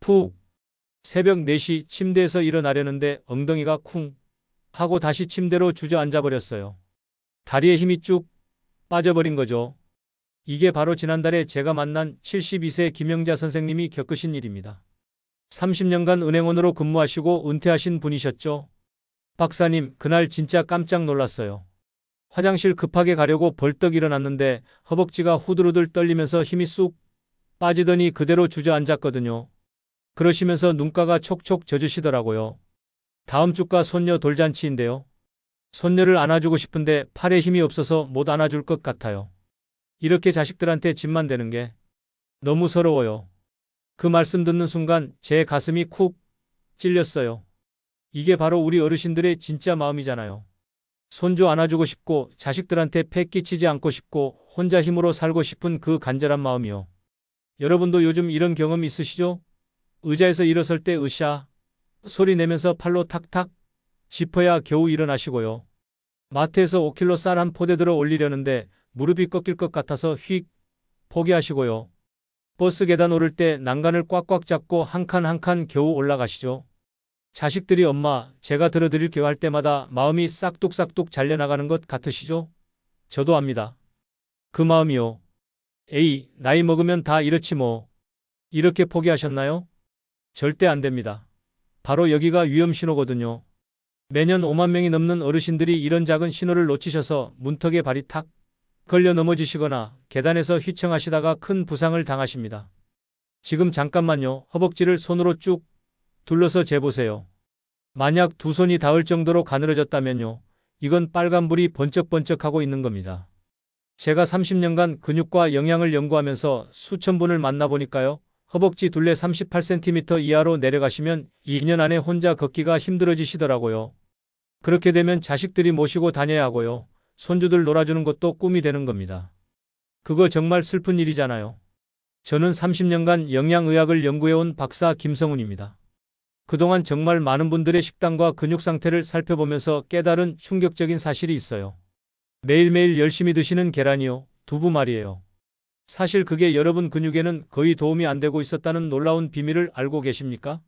푹. 새벽 4시 침대에서 일어나려는데 엉덩이가 쿵 하고 다시 침대로 주저앉아 버렸어요. 다리에 힘이 쭉 빠져버린 거죠. 이게 바로 지난달에 제가 만난 72세 김영자 선생님이 겪으신 일입니다. 30년간 은행원으로 근무하시고 은퇴하신 분이셨죠. 박사님, 그날 진짜 깜짝 놀랐어요. 화장실 급하게 가려고 벌떡 일어났는데 허벅지가 후들후들 떨리면서 힘이 쑥 빠지더니 그대로 주저앉았거든요. 그러시면서 눈가가 촉촉 젖으시더라고요. 다음 주가 손녀 돌잔치인데요. 손녀를 안아주고 싶은데 팔에 힘이 없어서 못 안아줄 것 같아요. 이렇게 자식들한테 짐만 되는 게 너무 서러워요. 그 말씀 듣는 순간 제 가슴이 쿡 찔렸어요. 이게 바로 우리 어르신들의 진짜 마음이잖아요. 손주 안아주고 싶고 자식들한테 패 끼치지 않고 싶고 혼자 힘으로 살고 싶은 그 간절한 마음이요. 여러분도 요즘 이런 경험 있으시죠? 의자에서 일어설 때 으쌰 소리 내면서 팔로 탁탁 짚어야 겨우 일어나시고요. 마트에서 5kg 쌀 한 포대 들어 올리려는데 무릎이 꺾일 것 같아서 휙 포기하시고요. 버스 계단 오를 때 난간을 꽉꽉 잡고 한 칸 한 칸 겨우 올라가시죠. 자식들이 엄마, 제가 들어드릴게요 할 때마다 마음이 싹둑싹둑 잘려나가는 것 같으시죠? 저도 압니다. 그 마음이요. 에이, 나이 먹으면 다 이렇지 뭐. 이렇게 포기하셨나요? 절대 안 됩니다. 바로 여기가 위험신호거든요. 매년 5만 명이 넘는 어르신들이 이런 작은 신호를 놓치셔서 문턱에 발이 탁 걸려 넘어지시거나 계단에서 휘청하시다가 큰 부상을 당하십니다. 지금 잠깐만요. 허벅지를 손으로 쭉 둘러서 재보세요. 만약 두 손이 닿을 정도로 가늘어졌다면요. 이건 빨간불이 번쩍번쩍하고 있는 겁니다. 제가 30년간 근육과 영양을 연구하면서 수천 분을 만나보니까요. 허벅지 둘레 38cm 이하로 내려가시면 2년 안에 혼자 걷기가 힘들어지시더라고요. 그렇게 되면 자식들이 모시고 다녀야 하고요. 손주들 놀아주는 것도 꿈이 되는 겁니다. 그거 정말 슬픈 일이잖아요. 저는 30년간 영양의학을 연구해온 박사 김성훈입니다. 그동안 정말 많은 분들의 식단과 근육 상태를 살펴보면서 깨달은 충격적인 사실이 있어요. 매일매일 열심히 드시는 계란이요, 두부 말이에요. 사실 그게 여러분 근육에는 거의 도움이 안 되고 있었다는 놀라운 비밀을 알고 계십니까?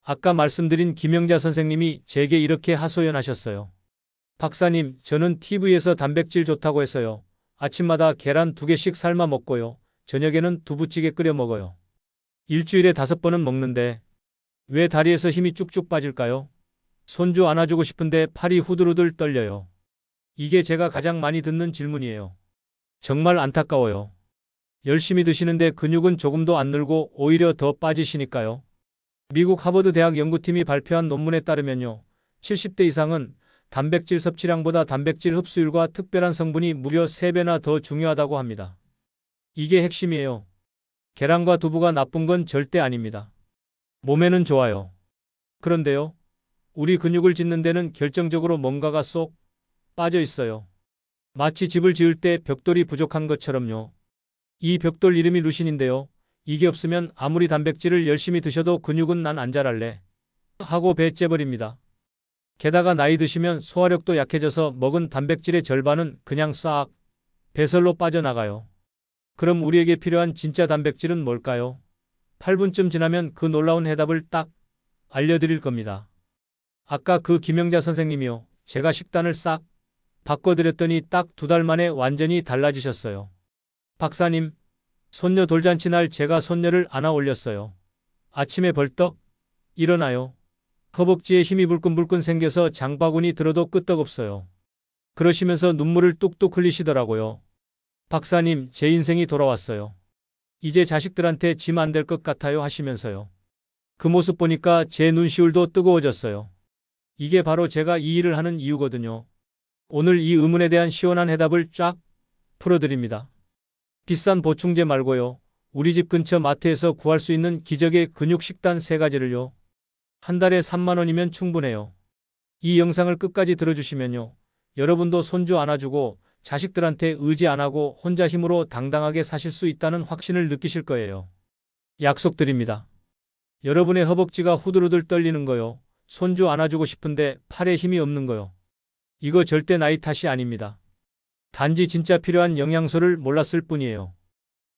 아까 말씀드린 김영자 선생님이 제게 이렇게 하소연하셨어요. 박사님, 저는 TV에서 단백질 좋다고 해서요. 아침마다 계란 2개씩 삶아 먹고요. 저녁에는 두부찌개 끓여 먹어요. 일주일에 5번은 먹는데 왜 다리에서 힘이 쭉쭉 빠질까요? 손주 안아주고 싶은데 팔이 후들후들 떨려요. 이게 제가 가장 많이 듣는 질문이에요. 정말 안타까워요. 열심히 드시는데 근육은 조금도 안 늘고 오히려 더 빠지시니까요. 미국 하버드 대학 연구팀이 발표한 논문에 따르면요. 70대 이상은 단백질 섭취량보다 단백질 흡수율과 특별한 성분이 무려 3배나 더 중요하다고 합니다. 이게 핵심이에요. 계란과 두부가 나쁜 건 절대 아닙니다. 몸에는 좋아요. 그런데요. 우리 근육을 짓는 데는 결정적으로 뭔가가 쏙 빠져 있어요. 마치 집을 지을 때 벽돌이 부족한 것처럼요. 이 벽돌 이름이 루신인데요. 이게 없으면 아무리 단백질을 열심히 드셔도 근육은 난 안 자랄래 하고 배 째버립니다. 게다가 나이 드시면 소화력도 약해져서 먹은 단백질의 절반은 그냥 싹 배설로 빠져나가요. 그럼 우리에게 필요한 진짜 단백질은 뭘까요? 8분쯤 지나면 그 놀라운 해답을 딱 알려드릴 겁니다. 아까 그 김영자 선생님이요. 제가 식단을 싹 바꿔드렸더니 딱 2달 만에 완전히 달라지셨어요. 박사님, 손녀 돌잔치 날 제가 손녀를 안아 올렸어요. 아침에 벌떡 일어나요. 허벅지에 힘이 불끈불끈 생겨서 장바구니 들어도 끄떡없어요. 그러시면서 눈물을 뚝뚝 흘리시더라고요. 박사님, 제 인생이 돌아왔어요. 이제 자식들한테 짐 안 될 것 같아요 하시면서요. 그 모습 보니까 제 눈시울도 뜨거워졌어요. 이게 바로 제가 이 일을 하는 이유거든요. 오늘 이 의문에 대한 시원한 해답을 쫙 풀어드립니다. 비싼 보충제 말고요. 우리 집 근처 마트에서 구할 수 있는 기적의 근육 식단 3가지를요. 한 달에 3만 원이면 충분해요. 이 영상을 끝까지 들어주시면요. 여러분도 손주 안아주고 자식들한테 의지 안 하고 혼자 힘으로 당당하게 사실 수 있다는 확신을 느끼실 거예요. 약속드립니다. 여러분의 허벅지가 후들후들 떨리는 거요. 손주 안아주고 싶은데 팔에 힘이 없는 거요. 이거 절대 나이 탓이 아닙니다. 단지 진짜 필요한 영양소를 몰랐을 뿐이에요.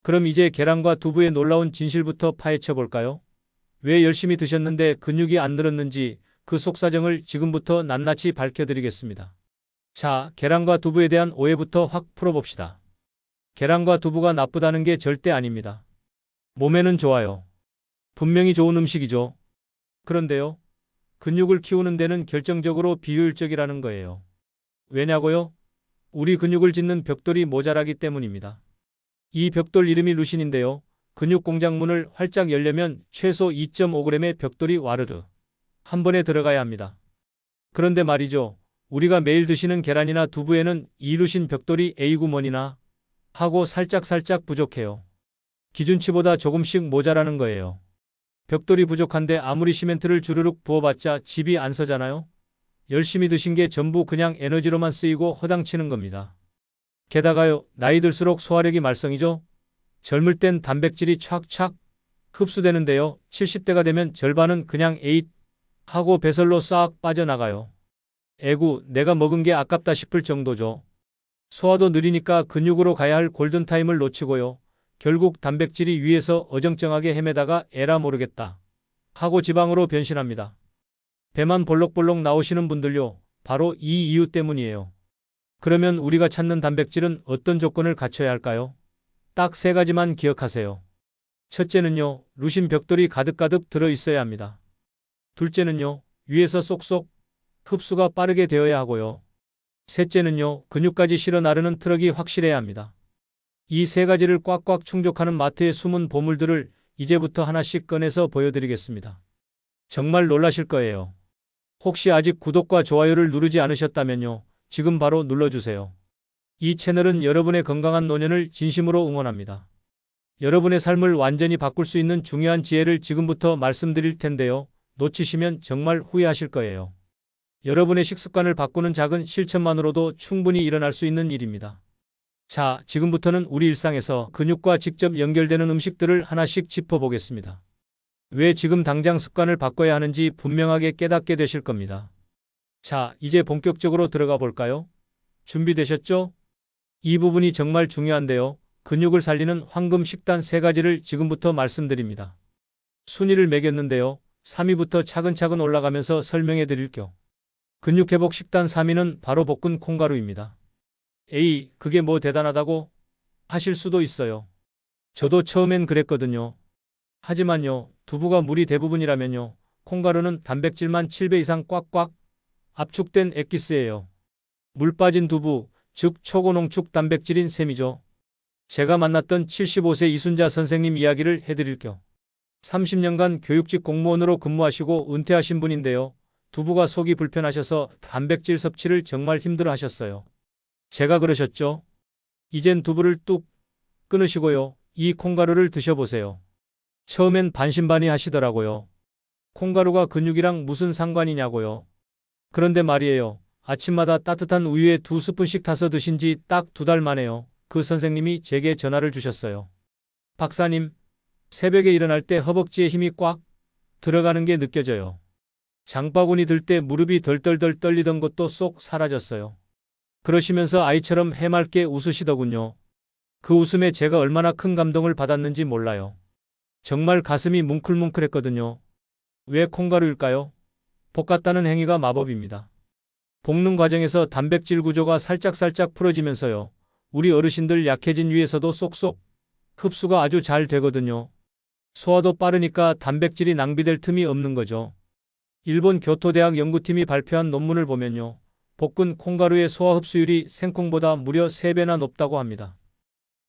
그럼 이제 계란과 두부의 놀라운 진실부터 파헤쳐 볼까요? 왜 열심히 드셨는데 근육이 안 늘었는지 그 속사정을 지금부터 낱낱이 밝혀드리겠습니다. 자, 계란과 두부에 대한 오해부터 확 풀어봅시다. 계란과 두부가 나쁘다는 게 절대 아닙니다. 몸에는 좋아요. 분명히 좋은 음식이죠. 그런데요, 근육을 키우는 데는 결정적으로 비효율적이라는 거예요. 왜냐고요? 우리 근육을 짓는 벽돌이 모자라기 때문입니다. 이 벽돌 이름이 루신인데요. 근육 공장 문을 활짝 열려면 최소 2.5g의 벽돌이 와르르 한 번에 들어가야 합니다. 그런데 말이죠. 우리가 매일 드시는 계란이나 두부에는 이 루신 벽돌이 A구먼이나 하고 살짝 부족해요. 기준치보다 조금씩 모자라는 거예요. 벽돌이 부족한데 아무리 시멘트를 주르륵 부어봤자 집이 안 서잖아요. 열심히 드신 게 전부 그냥 에너지로만 쓰이고 허당치는 겁니다. 게다가요, 나이 들수록 소화력이 말썽이죠. 젊을 땐 단백질이 촥촥 흡수되는데요. 70대가 되면 절반은 그냥 에잇 하고 배설로 싹 빠져나가요. 에구, 내가 먹은 게 아깝다 싶을 정도죠. 소화도 느리니까 근육으로 가야 할 골든타임을 놓치고요. 결국 단백질이 위에서 어정쩡하게 헤매다가 에라 모르겠다 하고 지방으로 변신합니다. 배만 볼록볼록 나오시는 분들요. 바로 이 이유 때문이에요. 그러면 우리가 찾는 단백질은 어떤 조건을 갖춰야 할까요? 딱 세 가지만 기억하세요. 첫째는요, 루신 벽돌이 가득가득 들어 있어야 합니다. 둘째는요, 위에서 쏙쏙 흡수가 빠르게 되어야 하고요. 셋째는요, 근육까지 실어 나르는 트럭이 확실해야 합니다. 이 세 가지를 꽉꽉 충족하는 마트의 숨은 보물들을 이제부터 하나씩 꺼내서 보여드리겠습니다. 정말 놀라실 거예요. 혹시 아직 구독과 좋아요를 누르지 않으셨다면요, 지금 바로 눌러주세요. 이 채널은 여러분의 건강한 노년을 진심으로 응원합니다. 여러분의 삶을 완전히 바꿀 수 있는 중요한 지혜를 지금부터 말씀드릴 텐데요. 놓치시면 정말 후회하실 거예요. 여러분의 식습관을 바꾸는 작은 실천만으로도 충분히 일어날 수 있는 일입니다. 자, 지금부터는 우리 일상에서 근육과 직접 연결되는 음식들을 하나씩 짚어보겠습니다. 왜 지금 당장 습관을 바꿔야 하는지 분명하게 깨닫게 되실 겁니다. 자, 이제 본격적으로 들어가 볼까요? 준비되셨죠? 이 부분이 정말 중요한데요. 근육을 살리는 황금 식단 3가지를 지금부터 말씀드립니다. 순위를 매겼는데요. 3위부터 차근차근 올라가면서 설명해 드릴게요. 근육회복 식단 3위는 바로 볶은 콩가루입니다. 에이, 그게 뭐 대단하다고 하실 수도 있어요. 저도 처음엔 그랬거든요. 하지만요, 두부가 물이 대부분이라면요, 콩가루는 단백질만 7배 이상 꽉꽉 압축된 엑기스예요. 물 빠진 두부, 즉 초고농축 단백질인 셈이죠. 제가 만났던 75세 이순자 선생님 이야기를 해드릴게요. 30년간 교육직 공무원으로 근무하시고 은퇴하신 분인데요. 두부가 속이 불편하셔서 단백질 섭취를 정말 힘들어 하셨어요. 제가 그러셨죠. 이젠 두부를 뚝 끊으시고요. 이 콩가루를 드셔보세요. 처음엔 반신반의 하시더라고요. 콩가루가 근육이랑 무슨 상관이냐고요. 그런데 말이에요. 아침마다 따뜻한 우유에 2스푼씩 타서 드신 지 딱 2달 만에요. 그 선생님이 제게 전화를 주셨어요. 박사님, 새벽에 일어날 때 허벅지에 힘이 꽉 들어가는 게 느껴져요. 장바구니 들 때 무릎이 덜덜덜 떨리던 것도 쏙 사라졌어요. 그러시면서 아이처럼 해맑게 웃으시더군요. 그 웃음에 제가 얼마나 큰 감동을 받았는지 몰라요. 정말 가슴이 뭉클뭉클했거든요. 왜 콩가루일까요? 볶았다는 행위가 마법입니다. 볶는 과정에서 단백질 구조가 살짝살짝 풀어지면서요. 우리 어르신들 약해진 위에서도 쏙쏙 흡수가 아주 잘 되거든요. 소화도 빠르니까 단백질이 낭비될 틈이 없는 거죠. 일본 교토대학 연구팀이 발표한 논문을 보면요. 볶은 콩가루의 소화 흡수율이 생콩보다 무려 3배나 높다고 합니다.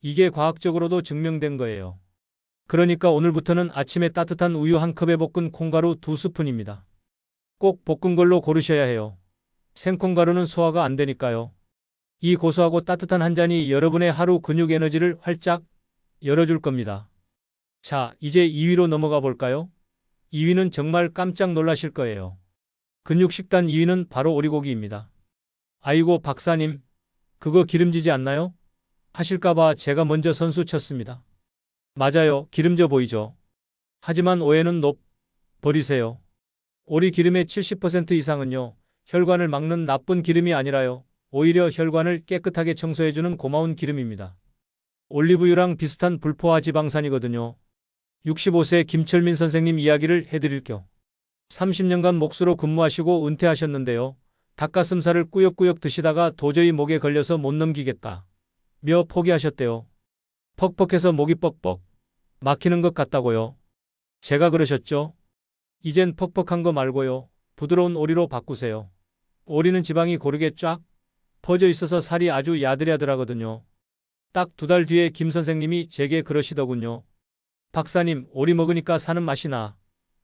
이게 과학적으로도 증명된 거예요. 그러니까 오늘부터는 아침에 따뜻한 우유 1컵에 볶은 콩가루 2스푼입니다. 꼭 볶은 걸로 고르셔야 해요. 생콩가루는 소화가 안 되니까요. 이 고소하고 따뜻한 한 잔이 여러분의 하루 근육 에너지를 활짝 열어줄 겁니다. 자, 이제 2위로 넘어가 볼까요? 2위는 정말 깜짝 놀라실 거예요. 근육 식단 2위는 바로 오리고기입니다. 아이고 박사님, 그거 기름지지 않나요? 하실까봐 제가 먼저 선수 쳤습니다. 맞아요, 기름져 보이죠. 하지만 오해는 버리세요. 오리 기름의 70% 이상은요, 혈관을 막는 나쁜 기름이 아니라요, 오히려 혈관을 깨끗하게 청소해주는 고마운 기름입니다. 올리브유랑 비슷한 불포화 지방산이거든요. 65세 김철민 선생님 이야기를 해드릴 겸 30년간 목수로 근무하시고 은퇴하셨는데요. 닭가슴살을 꾸역꾸역 드시다가 도저히 목에 걸려서 못 넘기겠다 며 포기하셨대요. 퍽퍽해서 목이 뻑뻑 막히는 것 같다고요. 제가 그러셨죠. 이젠 퍽퍽한 거 말고요. 부드러운 오리로 바꾸세요. 오리는 지방이 고르게 쫙 퍼져 있어서 살이 아주 야들야들하거든요. 딱 2달 뒤에 김 선생님이 제게 그러시더군요. 박사님, 오리 먹으니까 사는 맛이 나.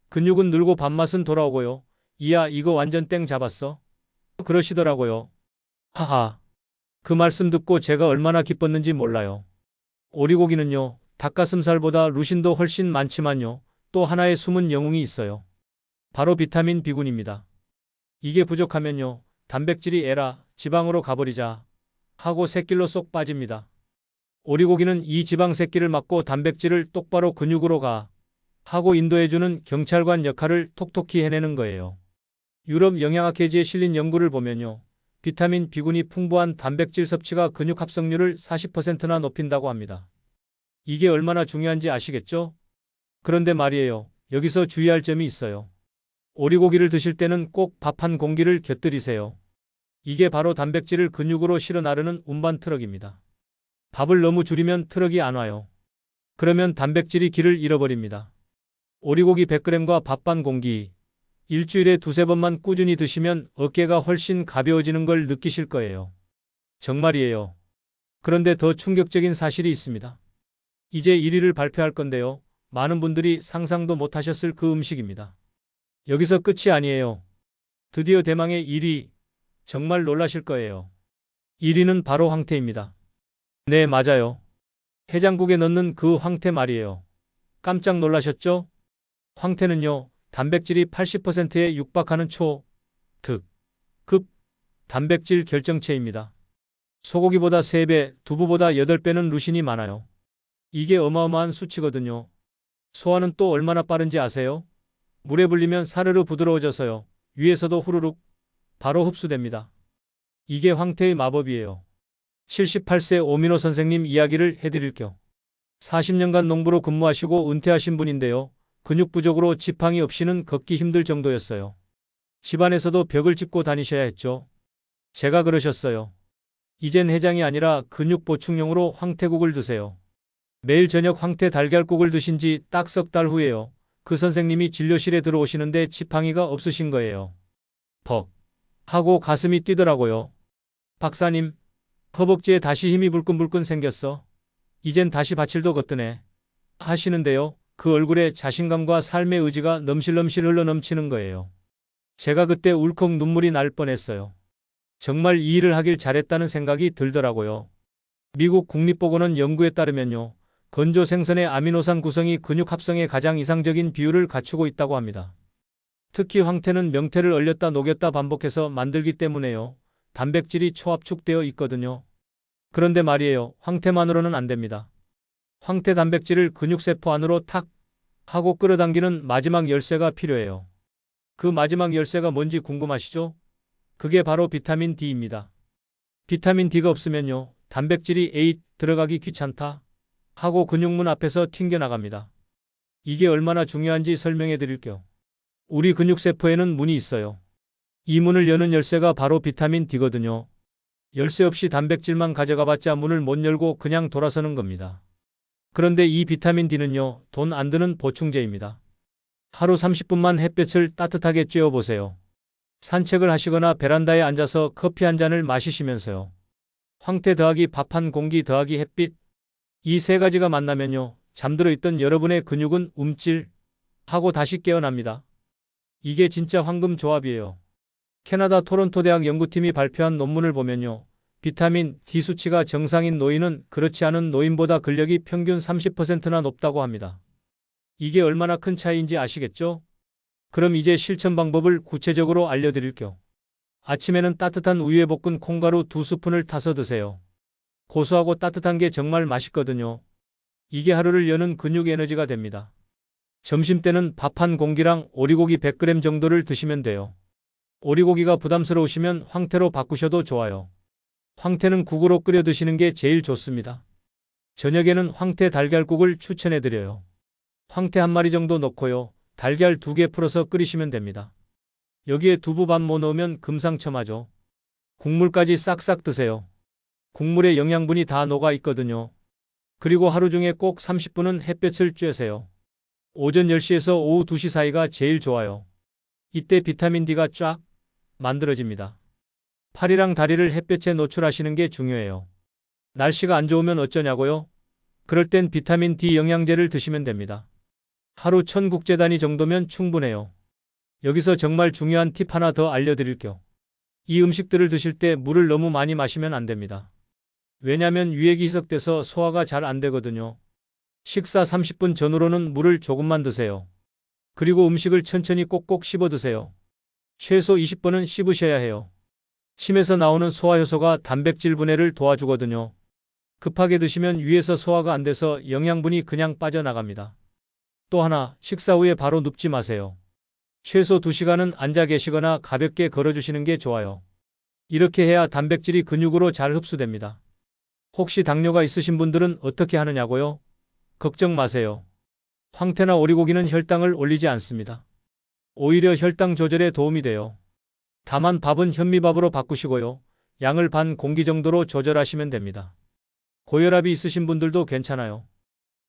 근육은 늘고 밥맛은 돌아오고요. 이야, 이거 완전 땡 잡았어. 그러시더라고요. 하하. 그 말씀 듣고 제가 얼마나 기뻤는지 몰라요. 오리고기는요, 닭가슴살보다 루신도 훨씬 많지만요. 또 하나의 숨은 영웅이 있어요. 바로 비타민 B군입니다. 이게 부족하면요, 단백질이 에라, 지방으로 가버리자 하고 새끼로 쏙 빠집니다. 오리고기는 이 지방 새끼를 막고 단백질을 똑바로 근육으로 가 하고 인도해주는 경찰관 역할을 톡톡히 해내는 거예요. 유럽 영양학회지에 실린 연구를 보면요. 비타민 B군이 풍부한 단백질 섭취가 근육 합성률을 40%나 높인다고 합니다. 이게 얼마나 중요한지 아시겠죠? 그런데 말이에요. 여기서 주의할 점이 있어요. 오리고기를 드실 때는 꼭 밥 한 공기를 곁들이세요. 이게 바로 단백질을 근육으로 실어 나르는 운반 트럭입니다. 밥을 너무 줄이면 트럭이 안 와요. 그러면 단백질이 길을 잃어버립니다. 오리고기 100g과 밥 반 공기, 일주일에 2~3번만 꾸준히 드시면 어깨가 훨씬 가벼워지는 걸 느끼실 거예요. 정말이에요. 그런데 더 충격적인 사실이 있습니다. 이제 1위를 발표할 건데요. 많은 분들이 상상도 못하셨을 그 음식입니다. 여기서 끝이 아니에요. 드디어 대망의 1위. 정말 놀라실 거예요. 1위는 바로 황태입니다. 네, 맞아요. 해장국에 넣는 그 황태 말이에요. 깜짝 놀라셨죠? 황태는요, 단백질이 80%에 육박하는 급 단백질 결정체입니다. 소고기보다 3배, 두부보다 8배는 루신이 많아요. 이게 어마어마한 수치거든요. 소화는 또 얼마나 빠른지 아세요? 물에 불리면 사르르 부드러워져서요. 위에서도 후루룩 바로 흡수됩니다. 이게 황태의 마법이에요. 78세 오민호 선생님 이야기를 해드릴 겸 40년간 농부로 근무하시고 은퇴하신 분인데요. 근육 부족으로 지팡이 없이는 걷기 힘들 정도였어요. 집안에서도 벽을 짚고 다니셔야 했죠. 제가 그러셨어요. 이젠 해장이 아니라 근육 보충용으로 황태국을 드세요. 매일 저녁 황태 달걀국을 드신 지 딱 3달 후에요. 그 선생님이 진료실에 들어오시는데 지팡이가 없으신 거예요. 벅 하고 가슴이 뛰더라고요. 박사님, 허벅지에 다시 힘이 불끈불끈 생겼어. 이젠 다시 바칠도 걷드네. 하시는데요. 그 얼굴에 자신감과 삶의 의지가 넘실넘실 흘러넘치는 거예요. 제가 그때 울컥 눈물이 날 뻔했어요. 정말 이 일을 하길 잘했다는 생각이 들더라고요. 미국 국립보건원 연구에 따르면요. 건조 생선의 아미노산 구성이 근육 합성에 가장 이상적인 비율을 갖추고 있다고 합니다. 특히 황태는 명태를 얼렸다 녹였다 반복해서 만들기 때문에요. 단백질이 초압축되어 있거든요. 그런데 말이에요. 황태만으로는 안 됩니다. 황태 단백질을 근육세포 안으로 탁 하고 끌어당기는 마지막 열쇠가 필요해요. 그 마지막 열쇠가 뭔지 궁금하시죠? 그게 바로 비타민 D입니다. 비타민 D가 없으면요. 단백질이 에잇 들어가기 귀찮다 하고 근육문 앞에서 튕겨나갑니다. 이게 얼마나 중요한지 설명해 드릴게요. 우리 근육세포에는 문이 있어요. 이 문을 여는 열쇠가 바로 비타민 D거든요. 열쇠 없이 단백질만 가져가봤자 문을 못 열고 그냥 돌아서는 겁니다. 그런데 이 비타민 D는요, 돈 안 드는 보충제입니다. 하루 30분만 햇볕을 따뜻하게 쬐어보세요. 산책을 하시거나 베란다에 앉아서 커피 한 잔을 마시시면서요. 황태 더하기 밥 한 공기 더하기 햇빛, 이 3가지가 만나면요, 잠들어 있던 여러분의 근육은 움찔 하고 다시 깨어납니다. 이게 진짜 황금 조합이에요. 캐나다 토론토 대학 연구팀이 발표한 논문을 보면요. 비타민 D 수치가 정상인 노인은 그렇지 않은 노인보다 근력이 평균 30%나 높다고 합니다. 이게 얼마나 큰 차이인지 아시겠죠? 그럼 이제 실천 방법을 구체적으로 알려드릴게요. 아침에는 따뜻한 우유에 볶은 콩가루 2스푼을 타서 드세요. 고소하고 따뜻한 게 정말 맛있거든요. 이게 하루를 여는 근육 에너지가 됩니다. 점심때는 밥 한 공기랑 오리고기 100g 정도를 드시면 돼요. 오리고기가 부담스러우시면 황태로 바꾸셔도 좋아요. 황태는 국으로 끓여 드시는 게 제일 좋습니다. 저녁에는 황태 달걀국을 추천해드려요. 황태 한 마리 정도 넣고요. 달걀 2개 풀어서 끓이시면 됩니다. 여기에 두부 반 모 넣으면 금상첨화죠. 국물까지 싹싹 드세요. 국물에 영양분이 다 녹아 있거든요. 그리고 하루 중에 꼭 30분은 햇볕을 쬐세요. 오전 10시에서 오후 2시 사이가 제일 좋아요. 이때 비타민 D가 쫙 만들어집니다. 팔이랑 다리를 햇볕에 노출하시는 게 중요해요. 날씨가 안 좋으면 어쩌냐고요? 그럴 땐 비타민 D 영양제를 드시면 됩니다. 하루 1000국제 단위 정도면 충분해요. 여기서 정말 중요한 팁 하나 더 알려드릴게요. 이 음식들을 드실 때 물을 너무 많이 마시면 안 됩니다. 왜냐면 유액이 희석돼서 소화가 잘 안 되거든요. 식사 30분 전후로는 물을 조금만 드세요. 그리고 음식을 천천히 꼭꼭 씹어 드세요. 최소 20번은 씹으셔야 해요. 침에서 나오는 소화효소가 단백질 분해를 도와주거든요. 급하게 드시면 위에서 소화가 안 돼서 영양분이 그냥 빠져나갑니다. 또 하나, 식사 후에 바로 눕지 마세요. 최소 2시간은 앉아 계시거나 가볍게 걸어주시는 게 좋아요. 이렇게 해야 단백질이 근육으로 잘 흡수됩니다. 혹시 당뇨가 있으신 분들은 어떻게 하느냐고요? 걱정 마세요. 황태나 오리고기는 혈당을 올리지 않습니다. 오히려 혈당 조절에 도움이 돼요. 다만 밥은 현미밥으로 바꾸시고요. 양을 반 공기 정도로 조절하시면 됩니다. 고혈압이 있으신 분들도 괜찮아요.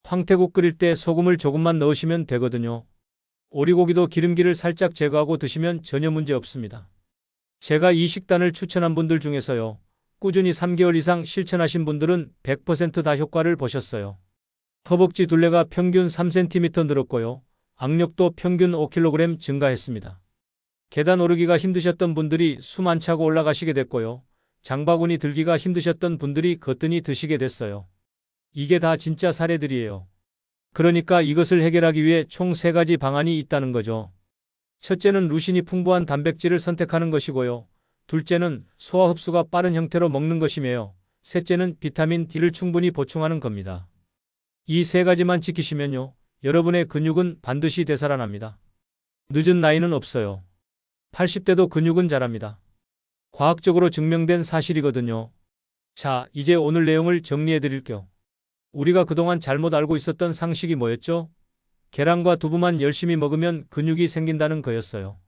황태국 끓일 때 소금을 조금만 넣으시면 되거든요. 오리고기도 기름기를 살짝 제거하고 드시면 전혀 문제 없습니다. 제가 이 식단을 추천한 분들 중에서요. 꾸준히 3개월 이상 실천하신 분들은 100% 다 효과를 보셨어요. 허벅지 둘레가 평균 3cm 늘었고요. 악력도 평균 5kg 증가했습니다. 계단 오르기가 힘드셨던 분들이 숨 안 차고 올라가시게 됐고요. 장바구니 들기가 힘드셨던 분들이 거뜬히 드시게 됐어요. 이게 다 진짜 사례들이에요. 그러니까 이것을 해결하기 위해 총 3가지 방안이 있다는 거죠. 첫째는 루신이 풍부한 단백질을 선택하는 것이고요. 둘째는 소화 흡수가 빠른 형태로 먹는 것이며 셋째는 비타민 D를 충분히 보충하는 겁니다. 이 3가지만 지키시면요. 여러분의 근육은 반드시 되살아납니다. 늦은 나이는 없어요. 80대도 근육은 자랍니다. 과학적으로 증명된 사실이거든요. 자, 이제 오늘 내용을 정리해 드릴게요. 우리가 그동안 잘못 알고 있었던 상식이 뭐였죠? 계란과 두부만 열심히 먹으면 근육이 생긴다는 거였어요.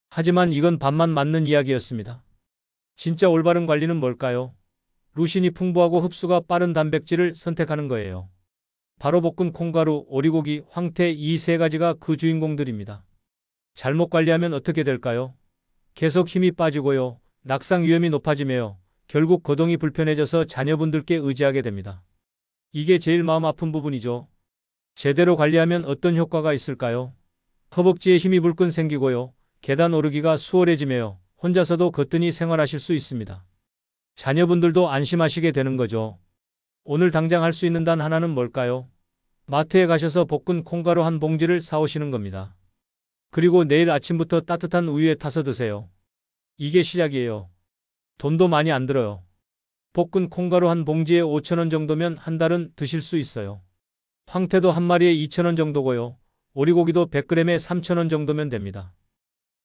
하지만 이건 반만 맞는 이야기였습니다. 진짜 올바른 관리는 뭘까요? 루신이 풍부하고 흡수가 빠른 단백질을 선택하는 거예요. 바로 볶은 콩가루, 오리고기, 황태 이 3가지가 그 주인공들입니다. 잘못 관리하면 어떻게 될까요? 계속 힘이 빠지고요. 낙상 위험이 높아지며 결국 거동이 불편해져서 자녀분들께 의지하게 됩니다. 이게 제일 마음 아픈 부분이죠. 제대로 관리하면 어떤 효과가 있을까요? 허벅지에 힘이 불끈 생기고요. 계단 오르기가 수월해지며 혼자서도 거뜬히 생활하실 수 있습니다. 자녀분들도 안심하시게 되는 거죠. 오늘 당장 할 수 있는 단 하나는 뭘까요? 마트에 가셔서 볶은 콩가루 한 봉지를 사오시는 겁니다. 그리고 내일 아침부터 따뜻한 우유에 타서 드세요. 이게 시작이에요. 돈도 많이 안 들어요. 볶은 콩가루 한 봉지에 5,000원 정도면 한 달은 드실 수 있어요. 황태도 한 마리에 2,000원 정도고요. 오리고기도 100g에 3,000원 정도면 됩니다.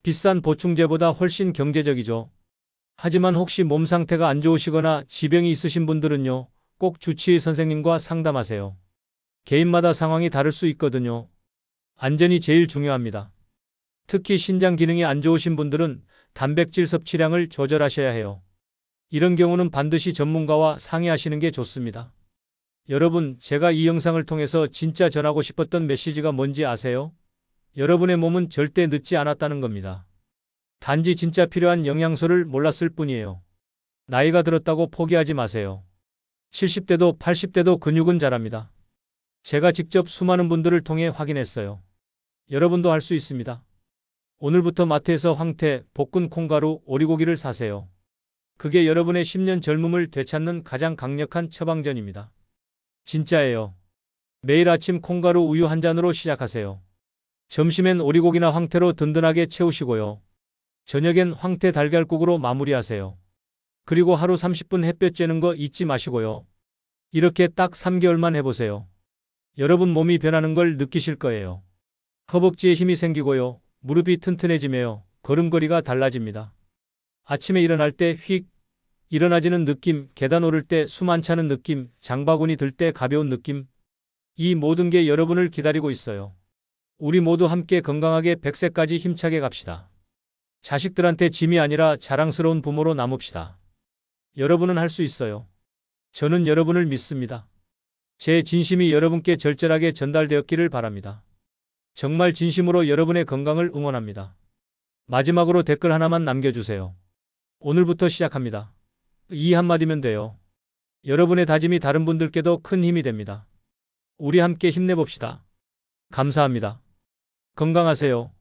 비싼 보충제보다 훨씬 경제적이죠. 하지만 혹시 몸 상태가 안 좋으시거나 지병이 있으신 분들은요. 꼭 주치의 선생님과 상담하세요. 개인마다 상황이 다를 수 있거든요. 안전이 제일 중요합니다. 특히 신장 기능이 안 좋으신 분들은 단백질 섭취량을 조절하셔야 해요. 이런 경우는 반드시 전문가와 상의하시는 게 좋습니다. 여러분, 제가 이 영상을 통해서 진짜 전하고 싶었던 메시지가 뭔지 아세요? 여러분의 몸은 절대 늦지 않았다는 겁니다. 단지 진짜 필요한 영양소를 몰랐을 뿐이에요. 나이가 들었다고 포기하지 마세요. 70대도 80대도 근육은 자랍니다. 제가 직접 수많은 분들을 통해 확인했어요. 여러분도 할 수 있습니다. 오늘부터 마트에서 황태, 볶은 콩가루, 오리고기를 사세요. 그게 여러분의 10년 젊음을 되찾는 가장 강력한 처방전입니다. 진짜예요. 매일 아침 콩가루 우유 한 잔으로 시작하세요. 점심엔 오리고기나 황태로 든든하게 채우시고요. 저녁엔 황태 달걀국으로 마무리하세요. 그리고 하루 30분 햇볕 쬐는 거 잊지 마시고요. 이렇게 딱 3개월만 해보세요. 여러분 몸이 변하는 걸 느끼실 거예요. 허벅지에 힘이 생기고요. 무릎이 튼튼해지며 걸음걸이가 달라집니다. 아침에 일어날 때 휙 일어나지는 느낌, 계단 오를 때 숨 안 차는 느낌, 장바구니 들 때 가벼운 느낌. 이 모든 게 여러분을 기다리고 있어요. 우리 모두 함께 건강하게 100세까지 힘차게 갑시다. 자식들한테 짐이 아니라 자랑스러운 부모로 남읍시다. 여러분은 할 수 있어요. 저는 여러분을 믿습니다. 제 진심이 여러분께 절절하게 전달되었기를 바랍니다. 정말 진심으로 여러분의 건강을 응원합니다. 마지막으로 댓글 하나만 남겨주세요. 오늘부터 시작합니다. 이 한마디면 돼요. 여러분의 다짐이 다른 분들께도 큰 힘이 됩니다. 우리 함께 힘내봅시다. 감사합니다. 건강하세요.